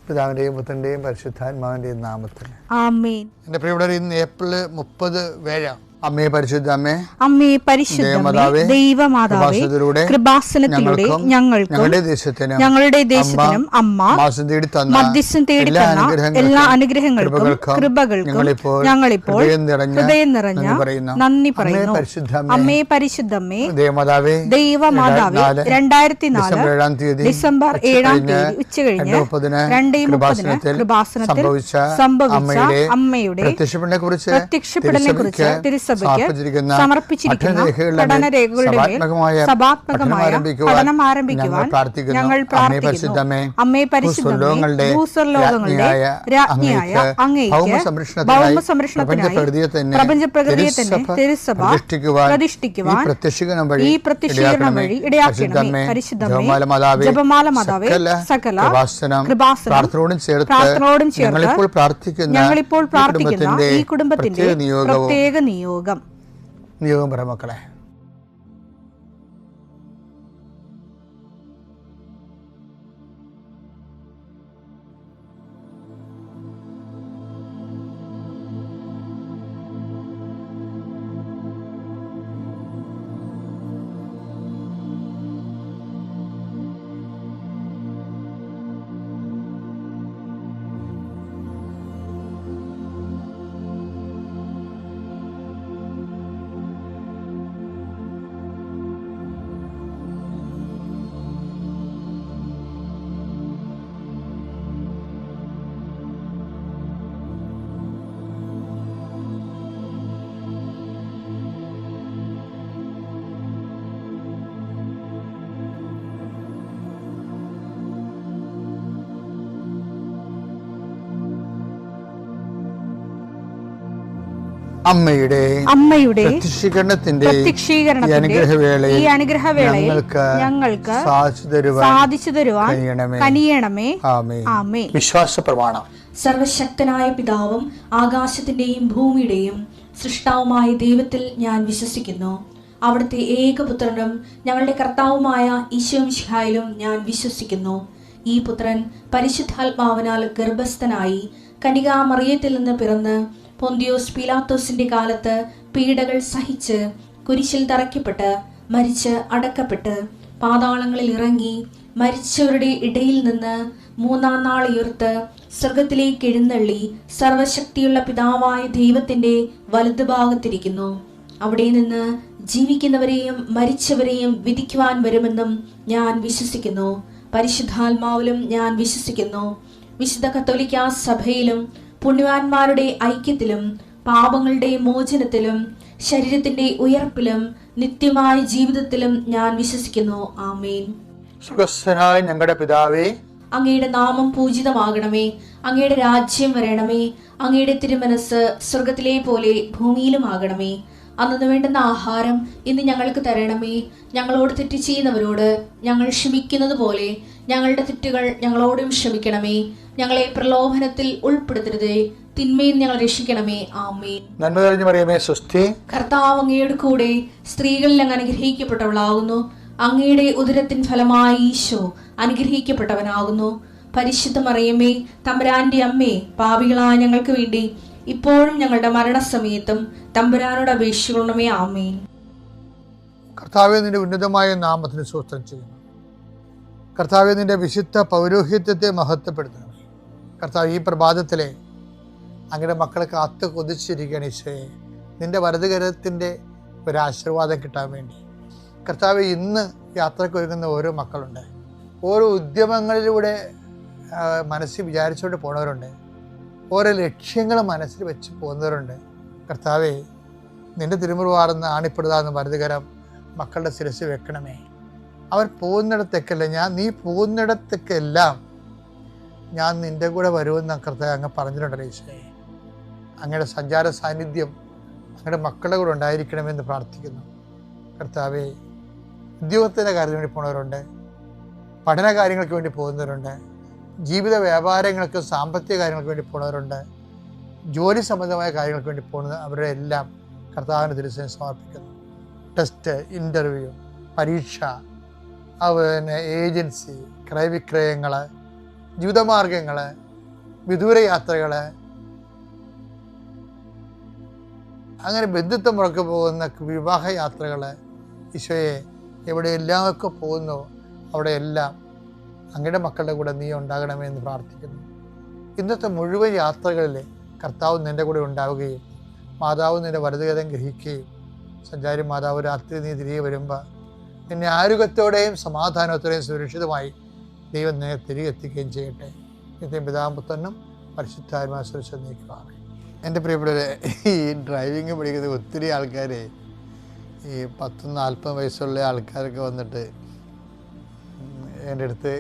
പിതാവിന്റെയും പുത്രന്റെയും പരിശുദ്ധാത്മാവിന്റെയും നാമത്തിൽ ആമേൻ. എൻ്റെ പ്രിയപ്പെട്ടവർ, ഇന്ന് ഏപ്രിൽ 30 വേഴ. അമ്മേ പരിശുദ്ധ അമ്മേ, അമ്മേ പരിശുദ്ധമേ, ദൈവമാതാവേ, കൃപാസനത്തിലൂടെ ഞങ്ങളുടെ ദേശത്തിനും അമ്മ മധ്യസ്ഥം തേടി തന്ന എല്ലാ അനുഗ്രഹങ്ങൾക്കും കൃപകൾക്കും ഞങ്ങളിപ്പോൾ ഹൃദയം നിറഞ്ഞ നന്ദി പറയുന്നു. അമ്മേ പരിശുദ്ധമേ, ദൈവമാതാവേ, 2004 ഡിസംബർ 7 ഉച്ചകഴിഞ്ഞ് 2:30 കൃപാസനത്തിൽ സംഭവിച്ച അമ്മയുടെ പ്രത്യക്ഷപ്പെടലിനെ കുറിച്ച് സമർപ്പിച്ചിരിക്കുന്ന പഠനരേഖകളുടെ മേൽ സഭാത്മകമായ പഠനം ആരംഭിക്കുവാൻ ഞങ്ങൾ പ്രാർത്ഥിക്കുന്നു. അമ്മേ പരിശുദ്ധമേ, ഭൂസ്വർലോകങ്ങളുടെ രാജ്ഞിയായ അങ്ങേയ്ക്ക് ഭൗമസംരക്ഷണത്തിനായി പ്രപഞ്ചപ്രകൃതിയെ തന്നെ തിരുസഭ പ്രതിഷ്ഠിക്കുവാൻ ഈ പ്രത്യക്ഷീകരണം വഴി ഇടയാക്കണമേ. പരിശുദ്ധമേ, ജപമാല മാതാവേ, സകല കൃപാസനം പ്രാർത്ഥനയോടും ചേർത്ത് ഞങ്ങളിപ്പോൾ പ്രാർത്ഥിക്കുന്ന ഈ കുടുംബത്തിന്റെ പ്രത്യേക നിയോഗം പറ മക്കളെ. അമ്മയുടെ പ്രത്യക്ഷീകരണത്തിന്റെ ഈ അനുഗ്രഹവേളയിൽ ഞങ്ങൾക്ക് സാധിച്ചു തരുവാൻ കനിയണമേ. ആമേൻ. വിശ്വാസ പ്രമാണം. സർവശക്തനായ പിതാവും ആകാശത്തിന്റെയും ഭൂമിയുടെയും സൃഷ്ടാവുമായ ദൈവത്തിൽ ഞാൻ വിശ്വസിക്കുന്നു. അവിടുത്തെ ഏകപുത്രനും ഞങ്ങളുടെ കർത്താവുമായ ഈശോമിശിഹായിലും ഞാൻ വിശ്വസിക്കുന്നു. ഈ പുത്രൻ പരിശുദ്ധാത്മാവിനാൽ ഗർഭസ്ഥനായി കന്യകാമറിയത്തിൽ നിന്ന് പിറന്ന് പൊന്തിയോസ് പീലാത്തോസിന്റെ കാലത്ത് പീഡകൾ സഹിച്ച് കുരിശിൽ തറയ്ക്കപ്പെട്ട് മരിച്ച് അടക്കപ്പെട്ട് പാതാളങ്ങളിൽ ഇറങ്ങി മരിച്ചവരുടെ ഇടയിൽ നിന്ന് 3-ാം നാൾ ഉയർത്ത് സ്വർഗത്തിലേക്ക് എഴുന്നള്ളി സർവശക്തിയുള്ള പിതാവായ ദൈവത്തിന്റെ വലതുഭാഗത്തിരിക്കുന്നു. അവിടെ നിന്ന് ജീവിക്കുന്നവരെയും മരിച്ചവരെയും വിധിക്കുവാൻ വരുമെന്നും ഞാൻ വിശ്വസിക്കുന്നു. പരിശുദ്ധാത്മാവിലും ഞാൻ വിശ്വസിക്കുന്നു. വിശുദ്ധ കത്തോലിക്കാ സഭയിലും പുണ്യവാന്മാരുടെ ഐക്യത്തിലും പാപങ്ങളുടെ മോചനത്തിലും ശരീരത്തിന്റെ ഉയർപ്പിലും നിത്യമായ ജീവിതത്തിലും ഞാൻ വിശ്വസിക്കുന്നു. ആമേൻ. സുഖസ്ഥനായ ഞങ്ങളുടെ പിതാവേ, അങ്ങയുടെ നാമം പൂജിതമാകണമേ. അങ്ങയുടെ രാജ്യം വരണമേ. അങ്ങയുടെ തിരുമനസ് സ്വർഗത്തിലെ പോലെ ഭൂമിയിലുമാകണമേ. അന്നു വേണ്ടുന്ന ആഹാരം ഇന്ന് ഞങ്ങൾക്ക് തരണമേ. ഞങ്ങളോട് തെറ്റ് ചെയ്യുന്നവരോട് ഞങ്ങൾ ക്ഷമിക്കുന്നത് പോലെ ഞങ്ങളുടെ തെറ്റുകൾ ഞങ്ങളോടും ക്ഷമിക്കണമേ. ഞങ്ങളെ പ്രലോഭനത്തിൽ ഉൾപ്പെടുത്തരുതേ, തിന്മയിൽ ഞങ്ങൾ രക്ഷിക്കണമേ. ആമേൻ. നന്മ നിറഞ്ഞ മറിയമേ, സ്വസ്തി. കർത്താവ് അങ്ങയുടെ കൂടെ സ്ത്രീകളിൽ അങ്ങ് അനുഗ്രഹിക്കപ്പെട്ടവളാകുന്നു. അങ്ങയുടെ ഉദരത്തിൻ ഫലമായി ഈശോ അനുഗ്രഹിക്കപ്പെട്ടവനാകുന്നു. പരിശുദ്ധ മറിയമേ, തമ്പുരാന്റെ അമ്മേ, പാപികളായ ഞങ്ങൾക്ക് വേണ്ടി ഇപ്പോഴും ഞങ്ങളുടെ മരണസമയത്തും തമ്പുരാനോട് അപേക്ഷിക്കണമേ. ആമേൻ. കർത്താവേ, നിന്റെ ഉന്നതമായ നാമത്തിന് സ്തോത്രം ചെയ്യുന്നു. കർത്താവേ, നിന്റെ വിശുദ്ധ പൗരോഹിത്യത്തെ മഹത്വപ്പെടുത്തണമേ. കർത്താവ്, ഈ പ്രഭാതത്തിലെ അങ്ങയുടെ മക്കളെ കാത്ത് കൊതിച്ചിരിക്കുകയാണ് ഈശോയെ. നിന്റെ വലതുകരത്തിൻ്റെ ഒരാശീർവാദം കിട്ടാൻ വേണ്ടി. കർത്താവ്, ഇന്ന് യാത്രയ്ക്ക് ഒരുങ്ങുന്ന ഓരോ മക്കളുണ്ട്. ഓരോ ഉദ്യമങ്ങളിലൂടെ മനസ്സിൽ വിചാരിച്ചുകൊണ്ട് പോണവരുണ്ട്. ഓരോ ലക്ഷ്യങ്ങൾ മനസ്സിൽ വെച്ച് പോകുന്നവരുണ്ട്. കർത്താവേ, നിന്റെ തിരുമുറിവാർന്ന് ആണിപ്പെടുതാന്ന് വലതുകരം മക്കളുടെ ശിരസ് വെക്കണമേ. അവർ പോകുന്നിടത്തേക്കല്ല, നീ പോകുന്നിടത്തേക്കെല്ലാം ഞാൻ നിൻ്റെ കൂടെ വരുമെന്ന് കർത്താവ് അങ്ങ് പറഞ്ഞിട്ടുണ്ടല്ലോ ഈശോയെ. അങ്ങയുടെ സഞ്ചാര സാന്നിധ്യം അങ്ങയുടെ മക്കളുടെ കൂടെ ഉണ്ടായിരിക്കണമെന്ന് പ്രാർത്ഥിക്കുന്നു. കർത്താവേ, ഉദ്യോഗത്തിൻ്റെ കാര്യത്തിന് വേണ്ടി പോകുന്നവരുണ്ട്, പഠന കാര്യങ്ങൾക്ക് വേണ്ടി പോകുന്നവരുണ്ട്, ജീവിത വ്യാപാരങ്ങൾക്ക് സാമ്പത്തിക കാര്യങ്ങൾക്ക് വേണ്ടി പോകുന്നവരുണ്ട്, ജോലി സംബന്ധമായ കാര്യങ്ങൾക്ക് വേണ്ടി പോകുന്നത് അവരുടെ എല്ലാം കർത്താവിന് തിരുസേന സമർപ്പിക്കുന്നു. ടെസ്റ്റ്, ഇൻ്റർവ്യൂ, പരീക്ഷ, അതുപോലെ തന്നെ ഏജൻസി, ക്രയവിക്രയങ്ങൾ, ജീവിതമാർഗങ്ങൾ, വിദൂര യാത്രകൾ, അങ്ങനെ ബന്ധുത്വം മുറക്ക് പോകുന്ന വിവാഹ യാത്രകൾ, ഈശോയെ എവിടെയെല്ലാമൊക്കെ പോകുന്നു അവിടെയെല്ലാം അങ്ങയുടെ മക്കളുടെ കൂടെ നീ ഉണ്ടാകണമേ എന്ന് പ്രാർത്ഥിക്കുന്നു. ഇന്നത്തെ മുഴുവൻ യാത്രകളിൽ കർത്താവ് നിൻ്റെ കൂടെ ഉണ്ടാവുകയും മാതാവ് നിൻ്റെ വലതുകരം ഗ്രഹിക്കുകയും സഞ്ചാരി മാതാവ് രാത്രി നീ തിരികെ വരുമ്പോൾ നിന്നെ ആരോഗ്യത്തോടെയും സമാധാനത്തോടെയും സുരക്ഷിതമായി ദൈവം നിന്നെ തിരികെ എത്തിക്കുകയും ചെയ്യട്ടെ. നിത്യം പിതാവും പുത്രനും പരിശുദ്ധാത്മാവും സുരക്ഷ നീക്കുവാണ്. എൻ്റെ പ്രിയപ്പെട്ടവരെ, ഈ ഡ്രൈവിങ് പഠിക്കുന്ന ഒത്തിരി ആൾക്കാർ, ഈ 10-40 വയസ്സുള്ള ആൾക്കാരൊക്കെ വന്നിട്ട് എൻ്റെ അടുത്ത്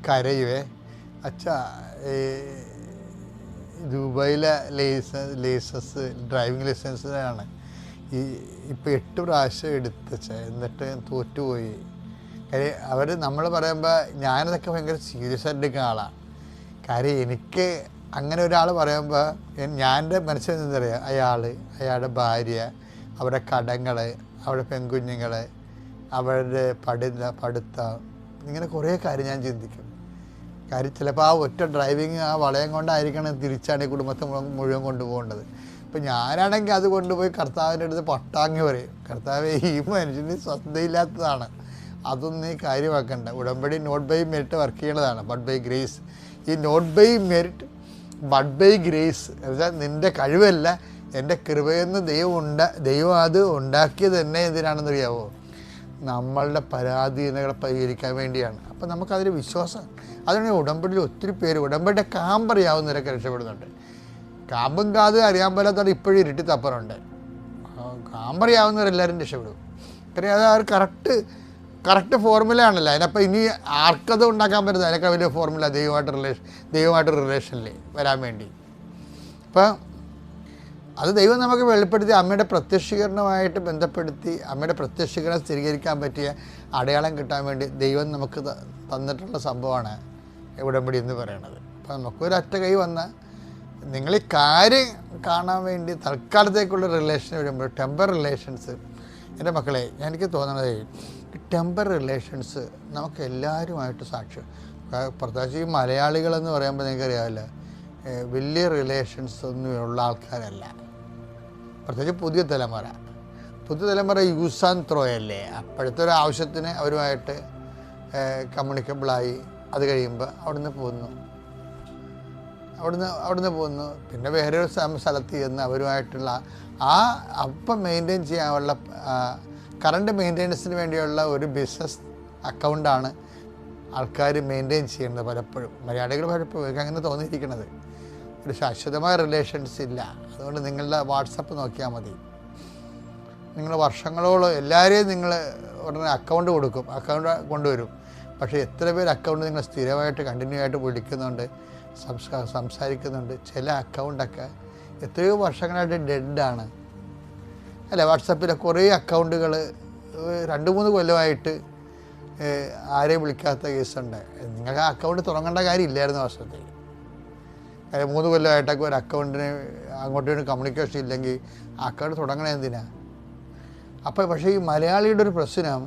കരയുവേ, അച്ഛാ ദുബായിലെ ലൈസൻസ് ഡ്രൈവിംഗ് ലൈസൻസിനാണ് ഇപ്പോൾ 8 പ്രാവശ്യം എടുത്തച്ച, എന്നിട്ട് തോറ്റുപോയി. കാര്യം അവർ നമ്മൾ പറയുമ്പോൾ ഞാനതൊക്കെ ഭയങ്കര സീരിയസ് ആയിട്ട് എടുക്കുന്ന ആളാണ്. കാര്യം എനിക്ക് അങ്ങനെ ഒരാൾ പറയുമ്പോൾ എൻ്റെ മനസ്സിൽ എന്താ പറയുക, അയാളുടെ ഭാര്യ, അവരുടെ കടങ്ങൾ, അവരുടെ പെൺകുഞ്ഞുങ്ങൾ, അവരുടെ പഠിത്തം, ഇങ്ങനെ കുറേ കാര്യം ഞാൻ ചിന്തിക്കും. കാര്യം ചിലപ്പോൾ ആ ഒറ്റ ഡ്രൈവിങ് ആ വളയം കൊണ്ടായിരിക്കണം തിരിച്ചാണ് ഈ കുടുംബത്തെ മുഴുവൻ കൊണ്ടുപോകേണ്ടത്. ഇപ്പം ഞാനാണെങ്കിൽ അത് കൊണ്ടുപോയി കർത്താവിൻ്റെ അടുത്ത് പട്ടാങ്ങി പറയും, കർത്താവ് ഈ മനുഷ്യന് സ്വസ്ഥയില്ലാത്തതാണ്, അതൊന്നും ഈ കാര്യമാക്കണ്ട. ഉടമ്പടി നോട്ട് ബൈ മെറിറ്റ് വർക്ക് ചെയ്യേണ്ടതാണ്, ബട്ട് ബൈ ഗ്രേസ്. ഈ not by merit but by grace എന്നുവെച്ചാൽ നിൻ്റെ കഴിവല്ല, എൻ്റെ കൃപയെന്ന് ദൈവം അത് ഉണ്ടാക്കിയത് തന്നെ എന്തിനാണെന്നറിയാവോ? നമ്മളുടെ പരാധീനതകളെ പരിഹരിക്കാൻ വേണ്ടിയാണ്. അപ്പം നമുക്കതിൽ വിശ്വാസം. അതുകൊണ്ട് ഉടമ്പടിയിൽ ഒത്തിരി പേര് ഉടമ്പടിയുടെ കാമ്പറിയാവുന്നവരൊക്കെ രക്ഷപ്പെടുന്നുണ്ട്. കാമ്പും കാതും അറിയാൻ പറ്റാത്തവർ ഇപ്പോഴും ഇരുട്ടി തപ്പറുണ്ട്. കാമ്പറിയാവുന്നവരെല്ലാവരും രക്ഷപ്പെടും. കാര്യം അത് അവർ കറക്റ്റ് ഫോർമുല ആണല്ലോ. അതിനപ്പം ഇനി ആർക്കത് ഉണ്ടാക്കാൻ പറ്റുന്നത് അതിനൊക്കെ വലിയ ഫോർമുല ദൈവമായിട്ട് റിലേഷനിൽ വരാൻ വേണ്ടി. അപ്പം അത് ദൈവം നമുക്ക് വെളിപ്പെടുത്തി അമ്മയുടെ പ്രത്യക്ഷീകരണമായിട്ട് ബന്ധപ്പെടുത്തി അമ്മയുടെ പ്രത്യക്ഷീകരണം സ്ഥിരീകരിക്കാൻ പറ്റിയ അടയാളം കിട്ടാൻ വേണ്ടി ദൈവം നമുക്ക് തന്നിട്ടുള്ള സംഭവമാണ് ഉടമ്പടി എന്ന് പറയുന്നത്. അപ്പം നമുക്കൊരൊറ്റ കൈ വന്നാൽ നിങ്ങൾ ഈ കാര്യം കാണാൻ വേണ്ടി തൽക്കാലത്തേക്കുള്ള റിലേഷൻ വരുമ്പോൾ ടെമ്പർ റിലേഷൻസ്, എൻ്റെ മക്കളെ എനിക്ക് തോന്നണത് ടെമ്പർ റിലേഷൻസ് നമുക്ക് എല്ലാവരുമായിട്ട് സാക്ഷ്യം, പ്രത്യേകിച്ച് ഈ മലയാളികളെന്ന് പറയുമ്പോൾ നിങ്ങൾക്കറിയാമല്ലോ വലിയ റിലേഷൻസ് ഒന്നും ഉള്ള ആൾക്കാരല്ല. പ്രത്യേകിച്ച് പുതിയ തലമുറ യൂസ് ആൻഡ് ത്രോ അല്ലേ. അപ്പോഴത്തെ ഒരു ആവശ്യത്തിന് അവരുമായിട്ട് കമ്മ്യൂണിക്കബിളായി അത് കഴിയുമ്പോൾ അവിടുന്ന് പോകുന്നു. പിന്നെ വേറൊരു സ്ഥലത്ത് ചെന്ന് അവരുമായിട്ടുള്ള അപ്പം മെയിൻറ്റെയിൻ ചെയ്യാനുള്ള കറണ്ട് മെയിൻ്റെനൻസിന് വേണ്ടിയുള്ള ഒരു ബിസിനസ് അക്കൗണ്ടാണ് ആൾക്കാർ മെയിൻറ്റെയിൻ ചെയ്യുന്നത്. പലപ്പോഴും മലയാളികൾ പലപ്പോഴും അങ്ങനെ തോന്നിയിരിക്കുന്നത് ഒരു ശാശ്വതമായ റിലേഷൻസ് ഇല്ല. അതുകൊണ്ട് നിങ്ങളുടെ വാട്സപ്പ് നോക്കിയാൽ മതി. നിങ്ങൾ വർഷങ്ങളോളം എല്ലാവരെയും നിങ്ങൾ ഉടനെ അക്കൗണ്ട് കൊണ്ടുവരും. പക്ഷേ എത്ര പേര് അക്കൗണ്ട് നിങ്ങൾ സ്ഥിരമായിട്ട് കണ്ടിന്യൂ ആയിട്ട് വിളിക്കുന്നുണ്ട്, സംസാരിക്കുന്നുണ്ട്. ചില അക്കൗണ്ടൊക്കെ എത്രയോ വർഷങ്ങളായിട്ട് ഡെഡാണ് അല്ലേ. വാട്സപ്പിലെ കുറേ അക്കൗണ്ടുകൾ 2-3 കൊല്ലമായിട്ട് ആരെയും വിളിക്കാത്ത കേസുണ്ട്. നിങ്ങൾക്ക് ആ അക്കൗണ്ട് തുടങ്ങേണ്ട കാര്യമില്ലായിരുന്നു വർഷത്തിൽ. 3 കൊല്ലമായിട്ടൊക്കെ ഒരു അക്കൗണ്ടിന് അങ്ങോട്ടും കമ്മ്യൂണിക്കേഷൻ ഇല്ലെങ്കിൽ ആ അക്കൗണ്ട് തുടങ്ങണേ എന്തിനാ? അപ്പോൾ പക്ഷേ ഈ മലയാളിയുടെ ഒരു പ്രശ്നം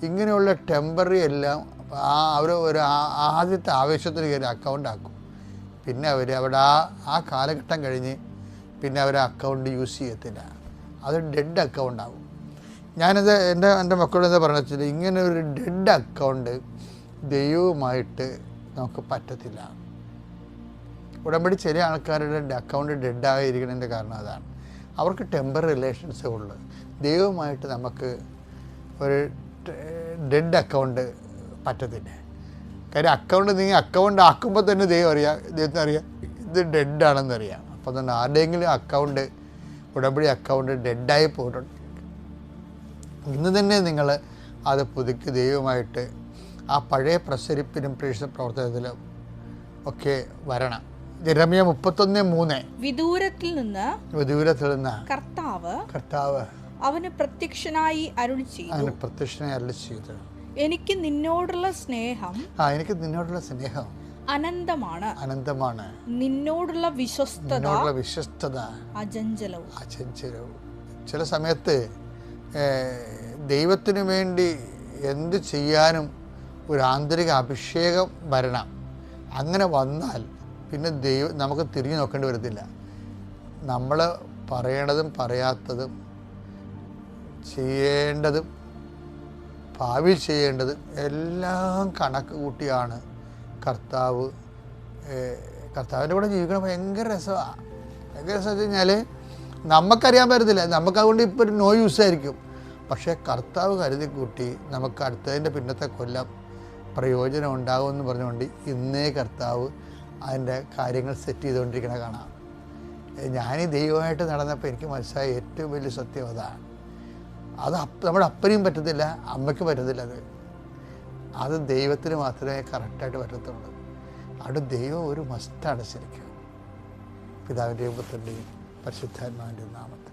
ഇങ്ങനെയുള്ള ടെമ്പററി എല്ലാം അവർ ഒരു ആദ്യത്തെ ആവേശത്തിന് കയറി അക്കൗണ്ട് ആക്കും. പിന്നെ അവിടെ ആ കാലഘട്ടം കഴിഞ്ഞ് പിന്നെ അവർ അക്കൗണ്ട് യൂസ് ചെയ്യത്തില്ല. അത് ഡെഡ് അക്കൗണ്ട് ആകും. ഞാനത് എൻ്റെ മക്കളോട് എന്താ പറഞ്ഞാൽ ഇങ്ങനെ ഒരു ഡെഡ് അക്കൗണ്ട് ദൈവവുമായിട്ട് നമുക്ക് പറ്റത്തില്ല. ഉടമ്പടി ചില ആൾക്കാരുടെ അക്കൗണ്ട് ഡെഡായിരിക്കണതിൻ്റെ കാരണം അതാണ്. അവർക്ക് ടെമ്പർ റിലേഷൻസേ ഉള്ളൂ. ദൈവവുമായിട്ട് നമുക്ക് ഒരു ഡെഡ് അക്കൗണ്ട് പറ്റത്തില്ല. കാര്യം അക്കൗണ്ട് ആക്കുമ്പോൾ തന്നെ ദൈവത്തിന് അറിയാം ഇത് ഡെഡാണെന്നറിയാം. അപ്പോൾ തന്നെ ആരുടെയെങ്കിലും അക്കൗണ്ട് ഉടമ്പടി അക്കൗണ്ട് ഡെഡായി പോയിട്ടുണ്ട്, ഇന്ന് തന്നെ നിങ്ങൾ അത് പുതുക്കി ദൈവമായിട്ട് ആ പഴയ പ്രസരിപ്പിനും പ്രവർത്തനത്തിലും ഒക്കെ വരണം. ജെറമ്യ 31:3 വിദൂരത്തിൽ നിന്ന് കർത്താവ് അവന് പ്രത്യക്ഷനായി അരുളി ചെയ്തു, എനിക്ക് നിന്നോടുള്ള സ്നേഹം അനന്തമാണ്, നിന്നോടുള്ള വിശ്വസ്തത അചഞ്ചലവും. ചില സമയത്ത് ദൈവത്തിന് വേണ്ടി എന്ത് ചെയ്യാനും ഒരു ആന്തരിക അഭിഷേകം വരണം. അങ്ങനെ വന്നാൽ പിന്നെ ദൈവം നമുക്ക് തിരിഞ്ഞു നോക്കേണ്ടി വരത്തില്ല. നമ്മൾ പറയണതും പറയാത്തതും ചെയ്യേണ്ടതും ഭാവിയിൽ ചെയ്യേണ്ടതും എല്ലാം കണക്ക് കൂട്ടിയാണ് കർത്താവിൻ്റെ കൂടെ ജീവിക്കണം. ഭയങ്കര രസമാണ്. ഭയങ്കര രസം വെച്ച് കഴിഞ്ഞാൽ നമുക്കറിയാൻ പറ്റത്തില്ല, നമുക്കതുകൊണ്ട് ഇപ്പോൾ ഒരു നോ യൂസ് ആയിരിക്കും. പക്ഷേ കർത്താവ് കരുതി കൂട്ടി നമുക്ക് അടുത്തതിൻ്റെ പിന്നത്തെ കൊല്ലം പ്രയോജനം ഉണ്ടാകുമെന്ന് പറഞ്ഞുകൊണ്ട് ഇന്നേ കർത്താവ് അതിൻ്റെ കാര്യങ്ങൾ സെറ്റ് ചെയ്തുകൊണ്ടിരിക്കണ കാണാം. ഞാനീ ദൈവമായിട്ട് നടന്നപ്പോൾ എനിക്ക് മനസ്സിലായ ഏറ്റവും വലിയ സത്യം അതാണ്. അത് നമ്മുടെ അപ്പനെയും പറ്റത്തില്ല, അമ്മയ്ക്കും പറ്റത്തില്ല. അത് ദൈവത്തിന് മാത്രമേ കറക്റ്റായിട്ട് പറ്റത്തുള്ളൂ. അവിടെ ദൈവം ഒരു മസ്റ്റാണ് ശരിക്കും. പിതാവിൻ്റെയും പുത്രൻ്റെയും പരിശുദ്ധാത്മാവിൻ്റെയും നാമത്തിൽ.